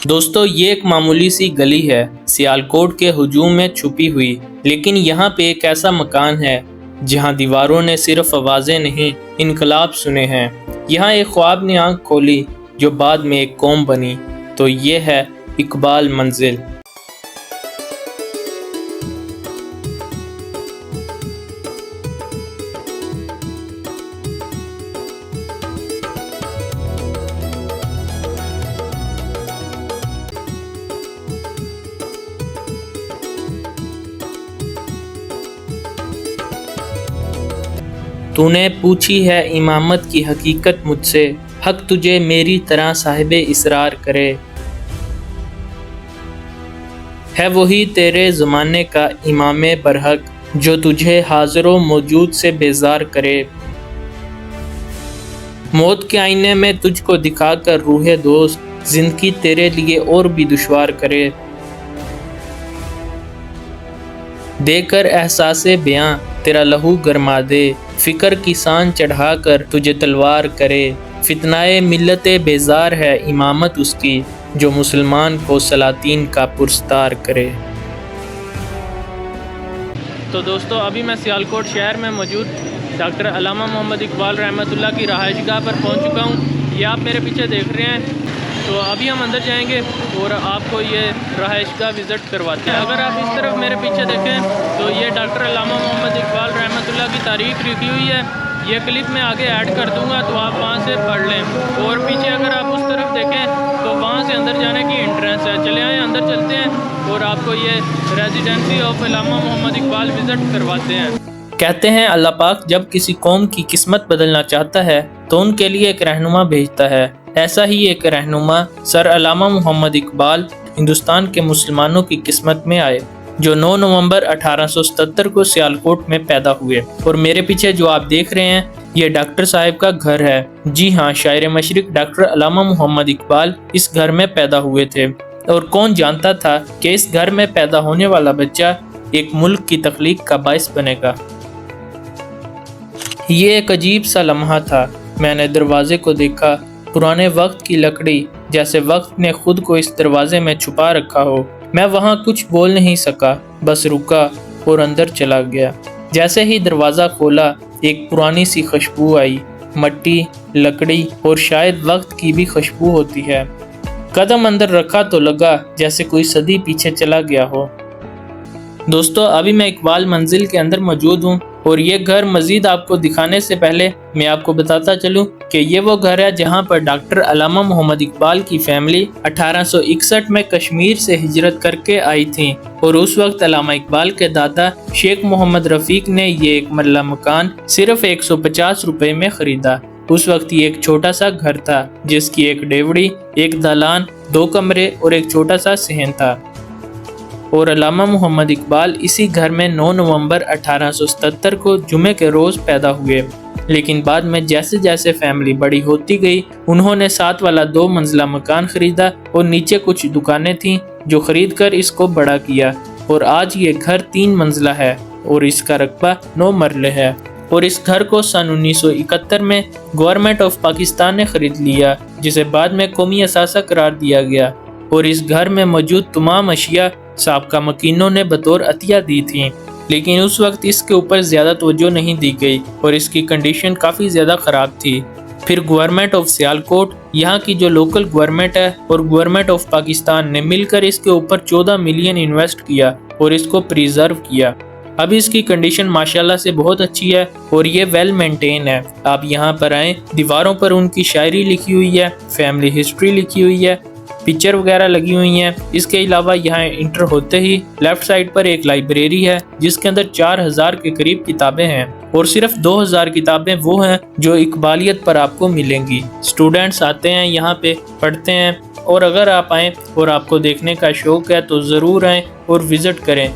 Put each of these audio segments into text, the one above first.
دوستو یہ ایک معمولی سی گلی ہے سیالکوٹ کے ہجوم میں چھپی ہوئی، لیکن یہاں پہ ایک ایسا مکان ہے جہاں دیواروں نے صرف آوازیں نہیں انقلاب سنے ہیں۔ یہاں ایک خواب نے آنکھ کھولی جو بعد میں ایک قوم بنی، تو یہ ہے اقبال منزل۔ تو نے پوچھی ہے امامت کی حقیقت مجھ سے، حق تجھے میری طرح صاحب اسرار کرے۔ ہے وہی تیرے زمانے کا امام برحق جو تجھے حاضر و موجود سے بیزار کرے۔ موت کے آئینے میں تجھ کو دکھا کر روح دوست زندگی تیرے لیے اور بھی دشوار کرے۔ دے کر احساس بیاں تیرا لہو گرما دے، فکر کی سان چڑھا کر تجھے تلوار کرے۔ فتنائے ملت بیزار ہے امامت اس کی جو مسلمان کو سلاطین کا پرستار کرے۔ تو دوستو ابھی میں سیالکوٹ شہر میں موجود ڈاکٹر علامہ محمد اقبال رحمۃ اللہ کی رہائش گاہ پر پہنچ چکا ہوں۔ یہ آپ میرے پیچھے دیکھ رہے ہیں، تو ابھی ہم اندر جائیں گے اور آپ کو یہ رہائش گاہ وزٹ کرواتے ہیں۔ اگر آپ اس طرف میرے پیچھے دیکھیں تو یہ ڈاکٹر علامہ محمد اقبال رحمۃ اللہ کی تاریخ لکھی ہوئی ہے۔ یہ کلپ میں آگے ایڈ کر دوں گا تو آپ وہاں سے پڑھ لیں، اور پیچھے اگر آپ اس طرف دیکھیں تو وہاں سے اندر جانے کی انٹرنس ہے۔ چلے آئیں اندر چلتے ہیں اور آپ کو یہ residency of Allama Muhammad Iqbal visit کرواتے ہیں۔ کہتے ہیں اللہ پاک جب کسی قوم کی قسمت بدلنا چاہتا ہے تو ان کے لیے ایک رہنما بھیجتا ہے۔ ایسا ہی ایک رہنما سر علامہ محمد اقبال ہندوستان کے مسلمانوں کی قسمت میں آئے، جو 9 نومبر 1877 کو سیالکوٹ میں پیدا ہوئے۔ اور میرے پیچھے جو آپ دیکھ رہے ہیں یہ ڈاکٹر صاحب کا گھر ہے۔ جی ہاں، شاعر مشرق ڈاکٹر علامہ محمد اقبال اس گھر میں پیدا ہوئے تھے، اور کون جانتا تھا کہ اس گھر میں پیدا ہونے والا بچہ ایک ملک کی تخلیق کا باعث بنے گا۔ یہ ایک عجیب سا لمحہ تھا۔ میں نے دروازے کو دیکھا، پرانے وقت کی لکڑی، جیسے وقت نے خود کو اس دروازے میں چھپا رکھا ہو۔ میں وہاں کچھ بول نہیں سکا، بس رکا اور اندر چلا گیا۔ جیسے ہی دروازہ کھولا ایک پرانی سی خوشبو آئی، مٹی، لکڑی اور شاید وقت کی بھی خوشبو ہوتی ہے۔ قدم اندر رکھا تو لگا جیسے کوئی صدی پیچھے چلا گیا ہو۔ دوستو ابھی میں اقبال منزل کے اندر موجود ہوں، اور یہ گھر مزید آپ کو دکھانے سے پہلے میں آپ کو بتاتا چلوں کہ یہ وہ گھر ہے جہاں پر ڈاکٹر علامہ محمد اقبال کی فیملی 1861 میں کشمیر سے ہجرت کر کے آئی تھی، اور اس وقت علامہ اقبال کے دادا شیخ محمد رفیق نے یہ ایک مرلہ مکان صرف 150 روپے میں خریدا۔ اس وقت یہ ایک چھوٹا سا گھر تھا جس کی ایک ڈیوڑی، ایک دالان، 2 کمرے اور ایک چھوٹا سا صحن تھا، اور علامہ محمد اقبال اسی گھر میں 9 نومبر 1877 کو جمعے کے روز پیدا ہوئے۔ لیکن بعد میں جیسے جیسے فیملی بڑی ہوتی گئی، انہوں نے ساتھ والا 2 منزلہ مکان خریدا اور نیچے کچھ دکانیں تھیں جو خرید کر اس کو بڑا کیا، اور آج یہ گھر 3 منزلہ ہے اور اس کا رقبہ 9 مرلے ہے۔ اور اس گھر کو سن 1971 میں گورنمنٹ آف پاکستان نے خرید لیا، جسے بعد میں قومی اثاثہ قرار دیا گیا، اور اس گھر میں موجود تمام اشیاء سابقہ مکینوں نے بطور عطیہ دی تھیں، لیکن اس وقت اس کے اوپر زیادہ توجہ نہیں دی گئی اور اس کی کنڈیشن کافی زیادہ خراب تھی۔ پھر گورنمنٹ آف سیالکوٹ، یہاں کی جو لوکل گورنمنٹ ہے، اور گورنمنٹ آف پاکستان نے مل کر اس کے اوپر 14 ملین انویسٹ کیا اور اس کو پریزرو کیا۔ اب اس کی کنڈیشن ماشاءاللہ سے بہت اچھی ہے اور یہ ویل مینٹین ہے۔ آپ یہاں پر آئیں، دیواروں پر ان کی شاعری لکھی ہوئی ہے، فیملی ہسٹری لکھی ہوئی ہے، پکچر وغیرہ لگی ہوئی ہیں۔ اس کے علاوہ یہاں انٹر ہوتے ہی لیفٹ سائڈ پر ایک لائبریری ہے جس کے اندر 4000 کے قریب کتابیں ہیں، اور صرف 2000 کتابیں وہ ہیں جو اقبالیت پر آپ کو ملیں گی۔ اسٹوڈنٹس آتے ہیں یہاں پہ پڑھتے ہیں، اور اگر آپ آئیں اور آپ کو دیکھنے کا شوق ہے تو ضرور آئیں اور وزٹ کریں۔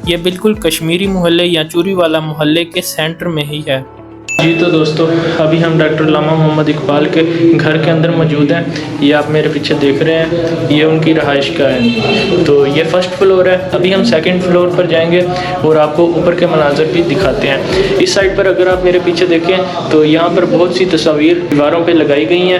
یہ بالکل کشمیری محلے یا چوری والا محلے کے سینٹر میں ہی ہے۔ جی تو دوستو ابھی ہم ڈاکٹر علامہ محمد اقبال کے گھر کے اندر موجود ہیں۔ یہ آپ میرے پیچھے دیکھ رہے ہیں، یہ ان کی رہائش گاہ ہے۔ تو یہ فرسٹ فلور ہے، ابھی ہم سیکنڈ فلور پر جائیں گے اور آپ کو اوپر کے مناظر بھی دکھاتے ہیں۔ اس سائڈ پر اگر آپ میرے پیچھے دیکھیں تو یہاں پر بہت سی تصاویر دیواروں پہ لگائی گئی ہیں،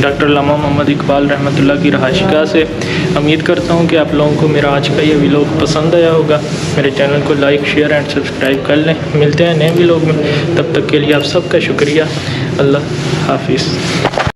ڈاکٹر علامہ محمد اقبال رحمۃ اللہ کی رہائش گاہ سے۔ امید کرتا ہوں کہ آپ لوگوں کو میرا آج کا یہ ویلاگ پسند آیا ہوگا۔ میرے چینل کو لائک شیئر اینڈ سبسکرائب کر لیں۔ ملتے ہیں نئے ویلاگ میں، تب تک کے لیے آپ سب کا شکریہ۔ اللہ حافظ۔